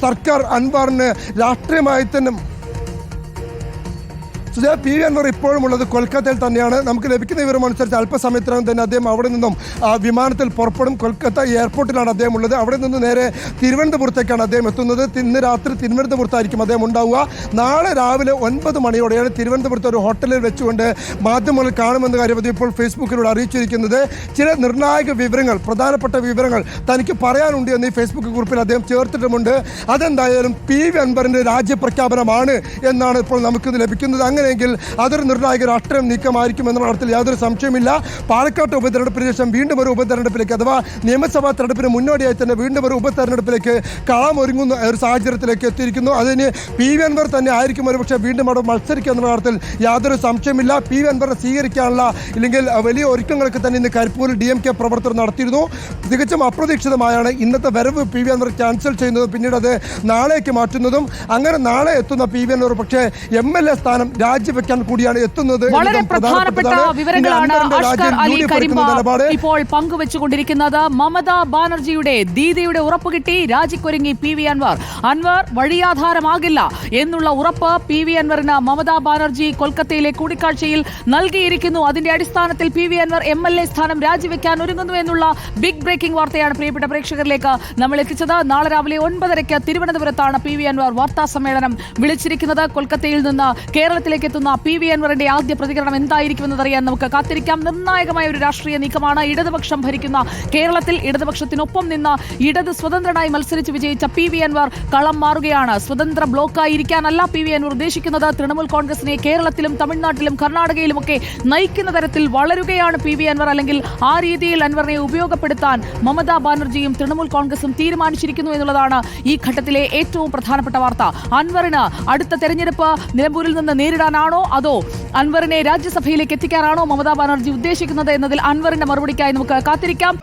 സർക്കാർ അൻവറിന് രാഷ്ട്രീയമായി തന്നെ പി വി അൻവർ ഇപ്പോഴും ഉള്ളത് കൊൽക്കത്തയിൽ തന്നെയാണ്. നമുക്ക് ലഭിക്കുന്ന വിവരം അനുസരിച്ച് അല്പസമയത്തിനകം തന്നെ അദ്ദേഹം അവിടെ നിന്നും വിമാനത്തിൽ പുറപ്പെടും. കൊൽക്കത്ത എയർപോർട്ടിലാണ് അദ്ദേഹം ഉള്ളത്. അവിടെ നിന്ന് നേരെ തിരുവനന്തപുരത്തേക്കാണ് അദ്ദേഹം എത്തുന്നത്. ഇന്ന് രാത്രി തിരുവനന്തപുരത്തായിരിക്കും അദ്ദേഹം ഉണ്ടാവുക. നാളെ രാവിലെ 9 മണിയോടെയാണ് തിരുവനന്തപുരത്ത് ഒരു ഹോട്ടലിൽ വെച്ചുകൊണ്ട് മാധ്യമങ്ങൾ കാണുമെന്ന കാര്യം അത് ഇപ്പോൾ ഫേസ്ബുക്കിലൂടെ അറിയിച്ചിരിക്കുന്നത്. ചില നിർണായക വിവരങ്ങൾ, പ്രധാനപ്പെട്ട വിവരങ്ങൾ തനിക്ക് പറയാനുണ്ട് എന്ന് ഈ ഫേസ്ബുക്ക് കുറിപ്പിൽ അദ്ദേഹം ചേർത്തിട്ടുമുണ്ട്. അതെന്തായാലും പി വി അൻവറിൻ്റെ രാജ്യപ്രഖ്യാപനമാണ് എന്നാണ് ഇപ്പോൾ നമുക്കിത് ലഭിക്കുന്നത്. അങ്ങനെയെങ്കിൽ അതൊരു നിർണായക രാഷ്ട്രീയ നീക്കമായിരിക്കും എന്ന കാര്യത്തിൽ യാതൊരു സംശയമില്ല. പാലക്കാട് ഉപതെരഞ്ഞെടുപ്പിന് ശേഷം വീണ്ടും ഒരു ഉപതെരഞ്ഞെടുപ്പിലേക്ക്, അഥവാ നിയമസഭാ തെരഞ്ഞെടുപ്പിന് മുന്നോടിയായി തന്നെ വീണ്ടും ഒരു ഉപതെരഞ്ഞെടുപ്പിലേക്ക് കളമൊരുങ്ങുന്ന ഒരു സാഹചര്യത്തിലേക്ക് എത്തിയിരിക്കുന്നു. അതിന് പി വി അൻവർ തന്നെ ആയിരിക്കും ഒരു പക്ഷേ വീണ്ടും അവിടെ മത്സരിക്കുക എന്ന കാര്യത്തിൽ യാതൊരു സംശയമില്ല. പി വി അൻവറിനെ സ്വീകരിക്കാനുള്ള ഇല്ലെങ്കിൽ വലിയ ഒരുക്കങ്ങളൊക്കെ തന്നെ ഇന്ന് കരിപ്പൂരിൽ DMK പ്രവർത്തകർ നടത്തിയിരുന്നു. തികച്ചും അപ്രതീക്ഷിതമായാണ് ഇന്നത്തെ വരവ് പി വി അൻവർ ക്യാൻസൽ ചെയ്യുന്നതും പിന്നീട് അത് നാളേക്ക് മാറ്റുന്നതും. അങ്ങനെ നാളെ എത്തുന്ന പി വി അൻവർ പക്ഷേ MLA സ്ഥാനം രാജിവെക്കാൻ കൂടിയാണ് എത്തുന്നത്. വളരെ പ്രധാനപ്പെട്ട വിവരങ്ങളാണ് അഷ്കർ അലി കരിമ്പ ഇപ്പോൾ പങ്കുവെച്ചുകൊണ്ടിരിക്കുന്നത്. മമതാ ബാനർജിയുടെ ദീദിയുടെ ഉറപ്പ് കിട്ടി, രാജിക്കൊരുങ്ങി പി വി അൻവർ. അൻവർ വഴിയാധാരമാകില്ല എന്നുള്ള ഉറപ്പ് പി വി അൻവറിന് മമതാ ബാനർജി കൊൽക്കത്തയിലെ കൂടിക്കാഴ്ചയിൽ നൽകിയിരിക്കുന്നു. അതിന്റെ അടിസ്ഥാനത്തിൽ പി വി അൻവർ MLA സ്ഥാനം രാജിവെക്കാൻ ഒരുങ്ങുന്നു എന്നുള്ള ബിഗ് ബ്രേക്കിംഗ് വാർത്തയാണ് പ്രിയപ്പെട്ട പ്രേക്ഷകരിലേക്ക് നമ്മൾ എത്തിച്ചത്. നാളെ രാവിലെ 9:30 തിരുവനന്തപുരത്താണ് പി വി അൻവർ വാർത്താ സമ്മേളനം വിളിച്ചിരിക്കുന്നത്. കൊൽക്കത്തയിൽ നിന്ന് കേരളത്തിലേക്ക് എത്തുന്ന പി വി അൻവറിന്റെ ആദ്യ പ്രതികരണം എന്തായിരിക്കുമെന്നറിയാൻ നമുക്ക് കാത്തിരിക്കാം. നിർണായകമായ ഒരു രാഷ്ട്രീയ നീക്കമാണ്. ഇടതുപക്ഷം ഭരിക്കുന്ന കേരളത്തിൽ ഇടതുപക്ഷത്തിനൊപ്പം നിന്ന് ഇടത് സ്വതന്ത്രനായി മത്സരിച്ച് വിജയിച്ച പി വി അൻവർ കളം മാറുകയാണ്. സ്വതന്ത്ര ബ്ലോക്കായി ഇരിക്കാനല്ല പി വി അൻവർ ഉദ്ദേശിക്കുന്നത്. തൃണമൂൽ കോൺഗ്രസിനെ കേരളത്തിലും തമിഴ്നാട്ടിലും കർണാടകയിലുമൊക്കെ നയിക്കുന്ന തരത്തിൽ വളരുകയാണ് പി വി അൻവർ. അല്ലെങ്കിൽ ആ രീതിയിൽ അൻവറിനെ ഉപയോഗപ്പെടുത്താൻ മമതാ ബാനർജിയും തൃണമൂൽ കോൺഗ്രസും തീരുമാനിച്ചിരിക്കുന്നു എന്നുള്ളതാണ് ഈ ഘട്ടത്തിലെ ഏറ്റവും പ്രധാനപ്പെട്ട വാർത്ത. അൻവറിന് അടുത്ത തെരഞ്ഞെടുപ്പ് നിലമ്പൂരിൽ നിന്ന് നേരിടാനാണോ അതോ അൻവറിനെ രാജ്യസഭയിലേക്ക് എത്തിക്കാനാണോ മമതാ ബാനർജി ഉദ്ദേശിക്കുന്നത് എന്നതിൽ അൻവറിന്റെ മറുപടിക്കായി നമുക്ക് കാത്തിരിക്കാം.